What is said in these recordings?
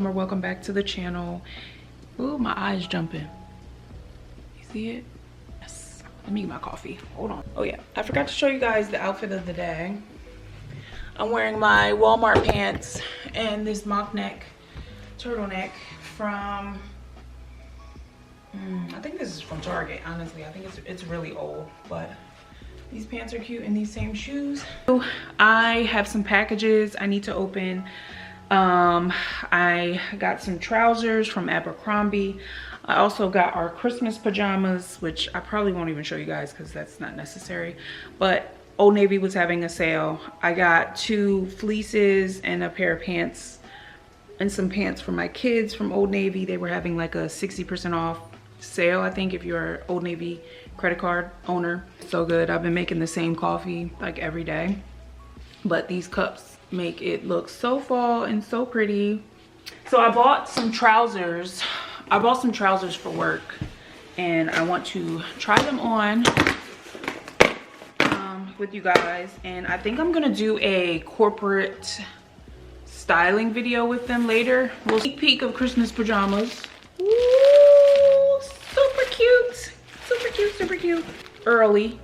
welcome or welcome back to the channel. Ooh, my eye's jumping. You see it? Yes. Let me get my coffee. Hold on. Oh yeah, I forgot to show you guys the outfit of the day. I'm wearing my Walmart pants and this mock neck turtleneck from I think this is from Target. Honestly, I think it's really old, but these pants are cute and these same shoes. I have some packages I need to open. I got some trousers from Abercrombie. I also got our Christmas pajamas, which I probably won't even show you guys because that's not necessary, but Old Navy was having a sale. I got 2 fleeces and a pair of pants and some pants for my kids from Old Navy. They were having like a 60% off sale, I think, if you're an Old Navy credit card owner. So good. I've been making the same coffee like every day, but these cups make it look so fall and so pretty. So I bought some trousers. I bought some trousers for work and I want to try them on with you guys, and I think I'm gonna do a corporate styling video with them later. We'll sneak peek of Christmas pajamas. Ooh, super cute, super cute, super cute. Early.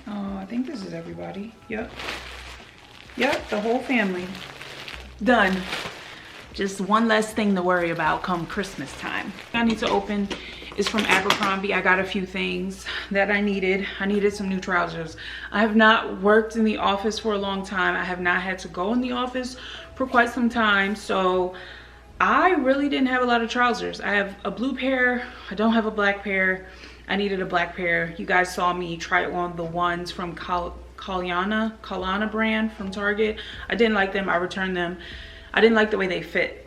Oh, I think this is everybody. Yep, the whole family. Done. Just one less thing to worry about come Christmas time. I need to open is from Abercrombie. I got a few things that I needed. I needed some new trousers. I have not worked in the office for a long time. I have not had to go in the office for quite some time, so I really didn't have a lot of trousers. I have a blue pair. I don't have a black pair. I needed a black pair. You guys saw me try on the ones from Kalana brand from Target. I didn't like them. I returned them. I didn't like the way they fit,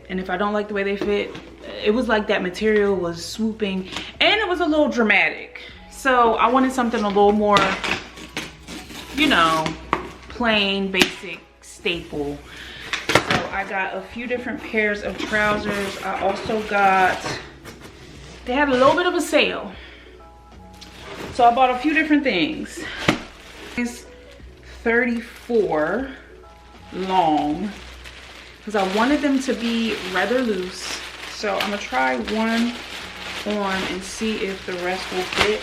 and if I don't like the way they fit, it was like that material was swooping and it was a little dramatic. So I wanted something a little more, you know, plain, basic, staple. So I got a few different pairs of trousers. I also got, they had a little bit of a sale, so I bought a few different things. It's 34 long because I wanted them to be rather loose. So I'm gonna try one on and see if the rest will fit.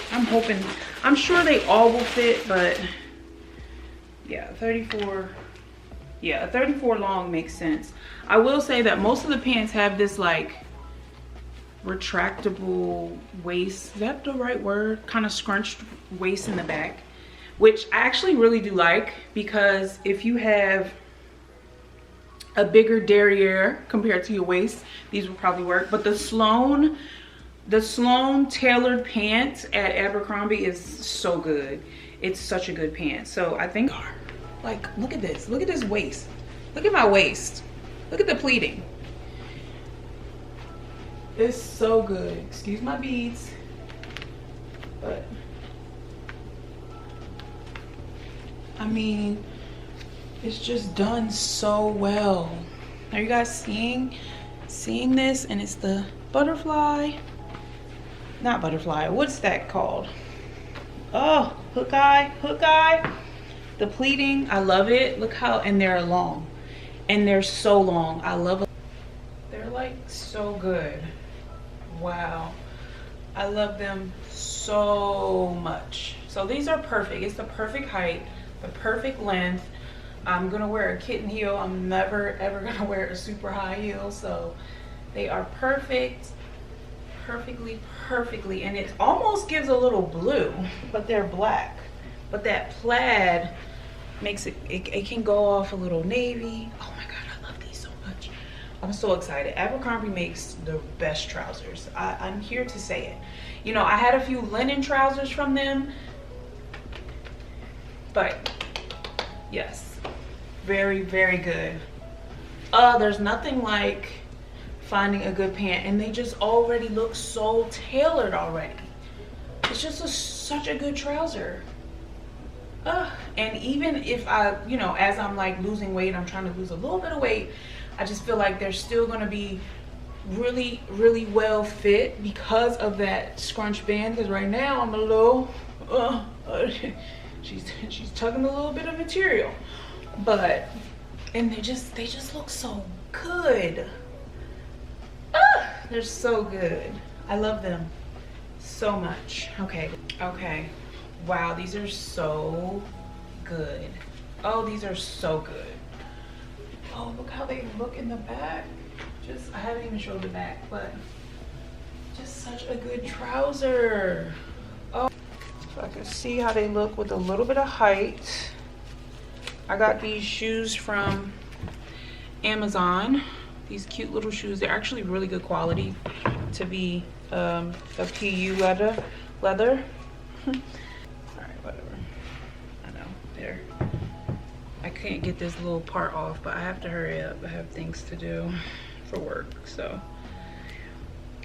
I'm sure they all will fit, but yeah, 34. Yeah, a 34 long makes sense. I will say that most of the pants have this like retractable waist. Is that the right word? Kind of scrunched waist in the back, which I actually really do like, because if you have a bigger derriere compared to your waist, these will probably work. But the Sloane Tailored Pant at Abercrombie is so good. It's such a good pant. So I think, like, look at this waist. Look at my waist. Look at the pleating. It's so good. Excuse my beads, but I mean, it's just done so well. Are you guys seeing this? And it's the butterfly, not butterfly, what's that called? Oh, hook eye. The pleating, I love it. Look how, and they're long, and they're so long. I love it. They're like so good. Wow, I love them so much. So these are perfect. It's the perfect height, the perfect length. I'm gonna wear a kitten heel. I'm never ever gonna wear a super high heel, so they are perfect, perfectly, and it almost gives a little blue, but they're black. But that plaid makes it can go off a little navy. Oh my god, I love these so much. I'm so excited. Abercrombie makes the best trousers. I'm here to say it. You know, I had a few linen trousers from them, but yes, very good. There's nothing like finding a good pant, and they just already look so tailored already. It's just such a good trouser. And even if I, you know, as I'm like losing weight, I'm trying to lose a little bit of weight, I just feel like they're still gonna be really well fit because of that scrunch band. Because right now I'm a little she's tugging a little bit of material, but and they just look so good. They're so good. I love them so much. Okay. Wow, these are so good. Oh, these are so good. Oh, look how they look in the back. I haven't even showed the back, but just such a good trouser. Oh, so I can see how they look with a little bit of height. I got these shoes from Amazon. These cute little shoes. They're actually really good quality to be a PU leather. All right, whatever. I know, there. I can't get this little part off, but I have to hurry up. I have things to do for work, so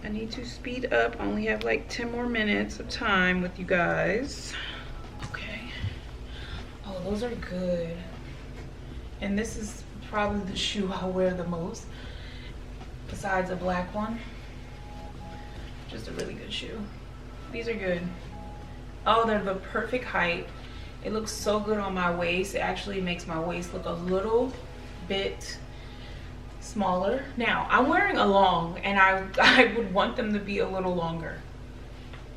I need to speed up. I only have like 10 more minutes of time with you guys. Okay. Oh, those are good. And this is probably the shoe I wear the most, besides a black one. Just a really good shoe. These are good. Oh, they're the perfect height. It looks so good on my waist. It actually makes my waist look a little bit smaller. Now, I'm wearing a long, and I would want them to be a little longer,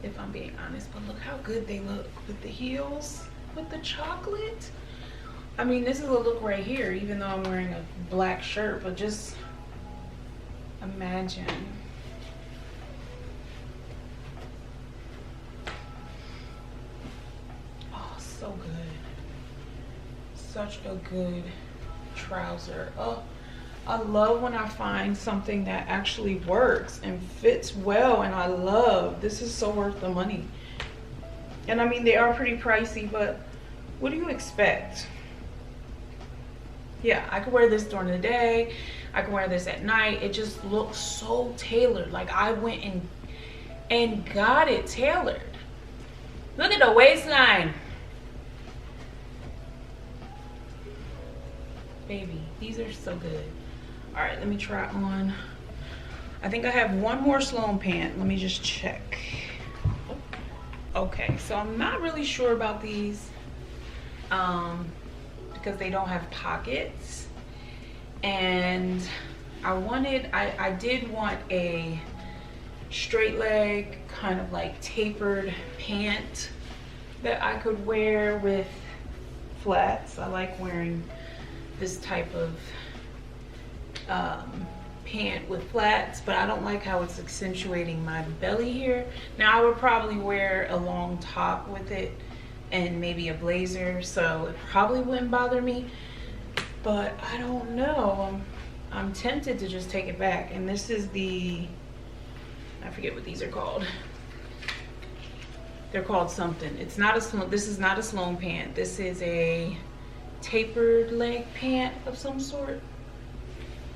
if I'm being honest. But look how good they look with the heels, with the chocolate. I mean, this is a look right here, even though I'm wearing a black shirt, but just imagine. Oh, so good. Such a good trouser. Oh, I love when I find something that actually works and fits well, and I love, this is so worth the money. And I mean, they are pretty pricey, but what do you expect? Yeah, I could wear this during the day. I can wear this at night. It just looks so tailored. Like I went and got it tailored. Look at the waistline. Baby, these are so good. All right, let me try on. I think I have one more Sloane pant. Let me just check. Okay, so I'm not really sure about these because they don't have pockets. And I did want a straight leg, kind of like tapered pant that I could wear with flats. I like wearing this type of pant with flats, but I don't like how it's accentuating my belly here. Now I would probably wear a long top with it and maybe a blazer, so it probably wouldn't bother me, but I don't know. I'm tempted to just take it back. And this is I forget what these are called. They're called something. It's not a this is not a Sloane pant. This is a tapered leg pant of some sort.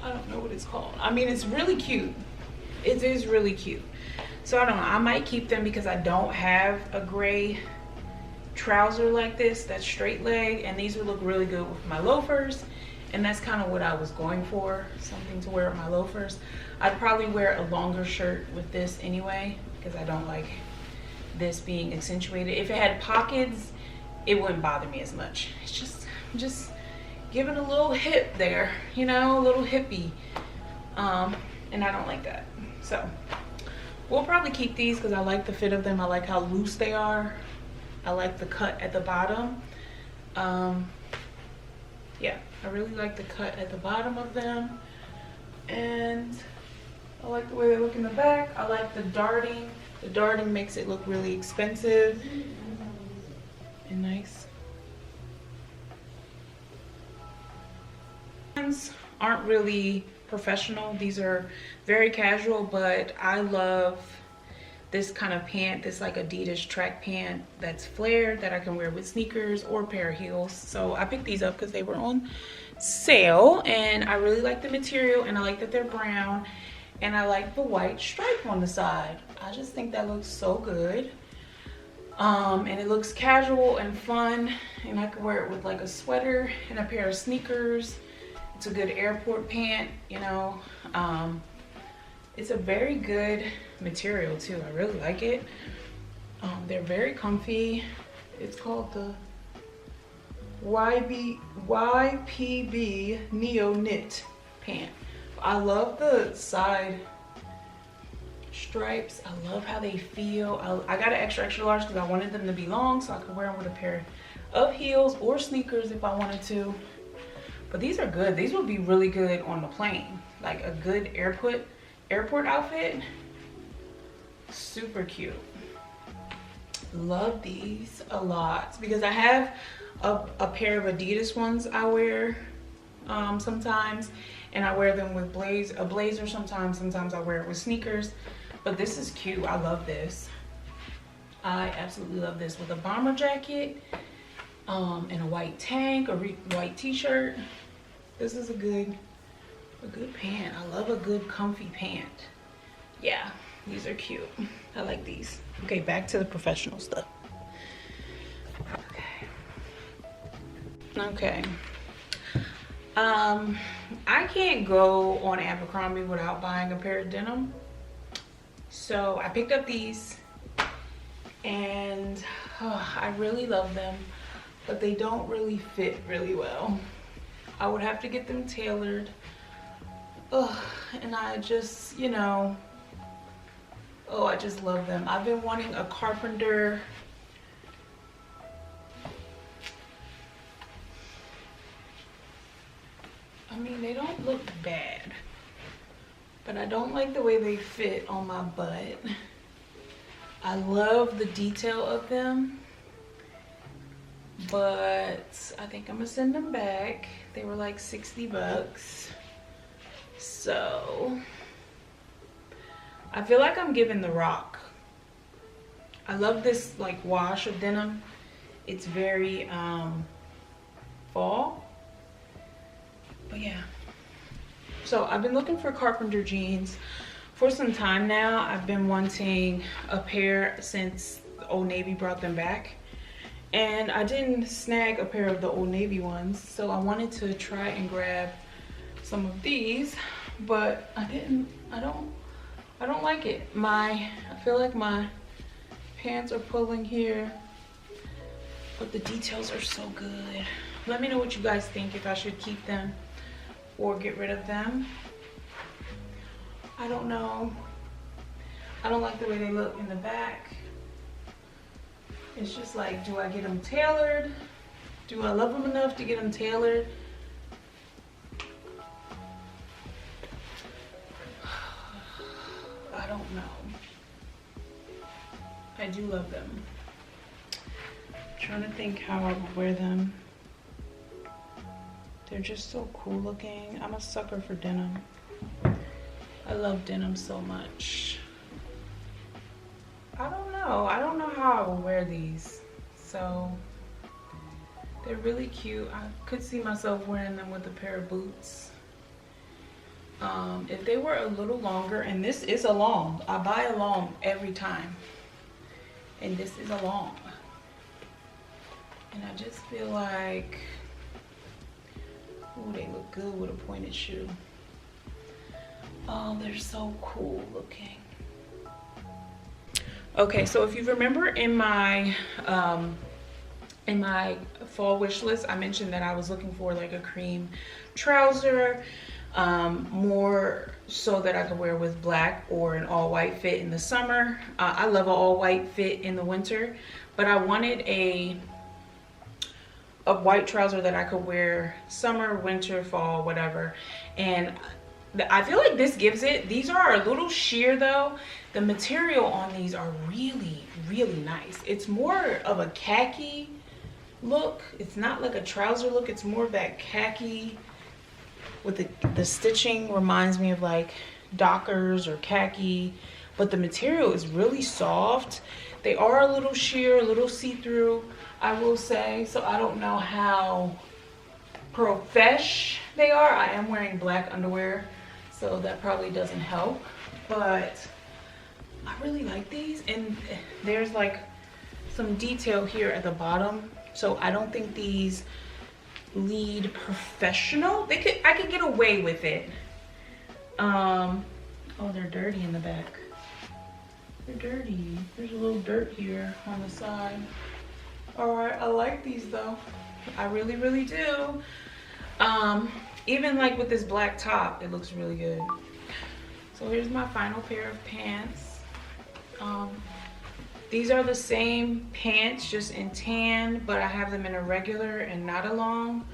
I don't know what it's called. I mean, it's really cute. It is really cute. So I don't know, I might keep them because I don't have a gray trouser like this that's straight leg, and these would look really good with my loafers, and that's kind of what I was going for, something to wear with my loafers. I'd probably wear a longer shirt with this anyway because I don't like this being accentuated. If it had pockets, it wouldn't bother me as much. It's just giving a little hip there, you know, a little hippie, and I don't like that. So we'll probably keep these because I like the fit of them. I like how loose they are. I like the cut at the bottom. Yeah, I really like the cut at the bottom of them, and I like the way they look in the back. I like the darting. The darting makes it look really expensive and nice. Aren't really professional. These are very casual, but I love this kind of pant, this like Adidas track pant that's flared that I can wear with sneakers or a pair of heels. So I picked these up because they were on sale, and I really like the material, and I like that they're brown, and I like the white stripe on the side. I just think that looks so good. And it looks casual and fun, and I could wear it with like a sweater and a pair of sneakers. It's a good airport pant, you know. It's a very good material too. I really like it. They're very comfy. It's called the YPB Neo Knit pant. I love the side stripes. I love how they feel. I got an extra large because I wanted them to be long so I could wear them with a pair of heels or sneakers if I wanted to. But these are good. These would be really good on the plane, like a good airport outfit. Super cute. Love these a lot because I have a pair of Adidas ones I wear sometimes, and I wear them with a blazer sometimes I wear it with sneakers. But this is cute. I love this. I absolutely love this with a bomber jacket and a white tank or white t-shirt. This is a good pant. I love a good comfy pant. Yeah, these are cute. I like these. Okay, back to the professional stuff. Okay. I can't go on Abercrombie without buying a pair of denim. So I picked up these and I really love them, but they don't really fit really well. I would have to get them tailored. And I just, you know, I just love them. I've been wanting a carpenter. I mean, they don't look bad, but I don't like the way they fit on my butt. I love the detail of them, but I think I'm gonna send them back. They were like 60 bucks. So I feel like I'm giving the rock. I love this like wash of denim. It's very fall. But yeah, so I've been looking for carpenter jeans for some time now. I've been wanting a pair since Old Navy brought them back, and I didn't snag a pair of the Old Navy ones, so I wanted to try and grab some of these, but I don't like it. I feel like my pants are pulling here, but the details are so good. Let me know what you guys think, if I should keep them or get rid of them. I don't know. I don't like the way they look in the back. It's just like, do I get them tailored? Do I love them enough to get them tailored? I don't know. I do love them. I'm trying to think how I would wear them. They're just so cool looking. I'm a sucker for denim. I love denim so much. I don't know. I don't know how I will wear these. So they're really cute. I could see myself wearing them with a pair of boots. If they were a little longer, and this is a long. I buy a long every time. And this is a long. And I just feel like, oh, they look good with a pointed shoe. Oh, they're so cool looking. Okay, so if you remember in my fall wish list, I mentioned that I was looking for like a cream trouser, more so that I could wear with black or an all white fit in the summer. I love an all white fit in the winter, but I wanted a white trouser that I could wear summer, winter, fall, whatever. And I feel like this gives it. These are a little sheer though. The material on these are really, really nice. It's more of a khaki look. It's not like a trouser look. It's more of that khaki with the stitching reminds me of like Dockers or khaki, but the material is really soft. They are a little sheer, a little see-through, I will say. So I don't know how profesh they are. I am wearing black underwear, so that probably doesn't help, but I really like these. And there's like some detail here at the bottom, so I don't think these lead professional. I could get away with it. Oh, they're dirty in the back. They're dirty. There's a little dirt here on the side. All right, I like these though. I really, really do. Even like with this black top, it looks really good. So here's my final pair of pants. These are the same pants, just in tan, but I have them in a regular and not a long.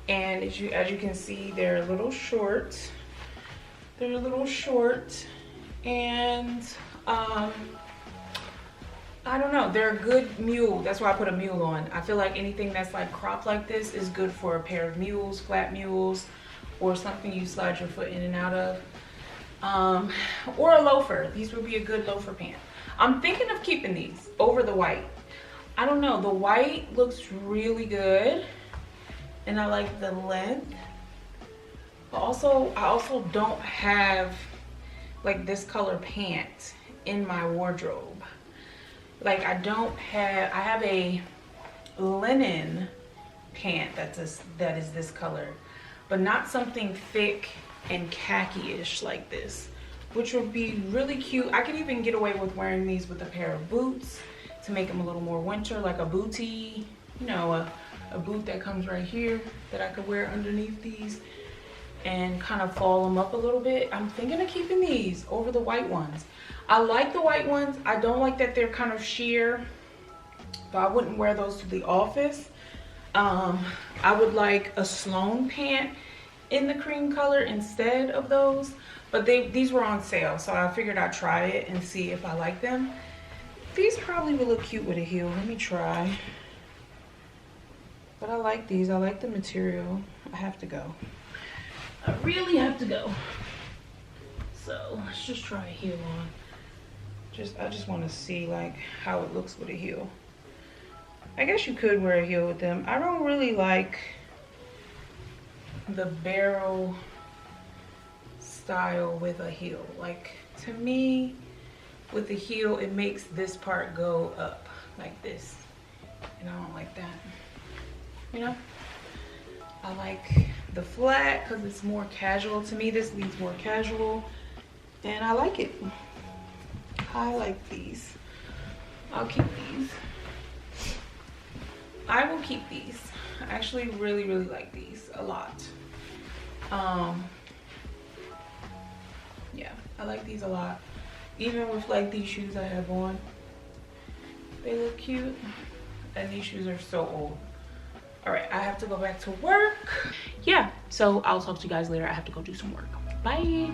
And as you can see, they're a little short. They're a little short, and I don't know, they're a good mule. That's why I put a mule on. I feel like anything that's like cropped like this is good for a pair of mules, flat mules, or something you slide your foot in and out of. Or a loafer. These would be a good loafer pant. I'm thinking of keeping these over the white. I don't know, the white looks really good, and I like the length. But also, I also don't have like this color pant in my wardrobe. Like I have a linen pant that is this color, but not something thick and khaki-ish like this, which would be really cute. I could even get away with wearing these with a pair of boots to make them a little more winter, like a bootie, you know, a boot that comes right here that I could wear underneath these and kind of fall them up a little bit. I'm thinking of keeping these over the white ones. I like the white ones. I don't like that they're kind of sheer, but I wouldn't wear those to the office. I would like a Sloane pant in the cream color instead of those, but these were on sale, so I figured I'd try it and see if I like them. These probably would look cute with a heel. Let me try. But I like these. I like the material. I have to go. I really have to go. So let's just try a heel on. I just want to see like how it looks with a heel. I guess you could wear a heel with them. I don't really like the barrel style with a heel. Like, to me, with the heel, it makes this part go up like this, and I don't like that, you know. I like the flat because it's more casual. To me, this needs more casual, and I like it. I like these. I'll keep these. I will keep these. I actually really like these a lot. Yeah, I like these a lot. Even with like these shoes I have on, they look cute, and these shoes are so old. All right, I have to go back to work. Yeah, so I'll talk to you guys later. I have to go do some work. Bye.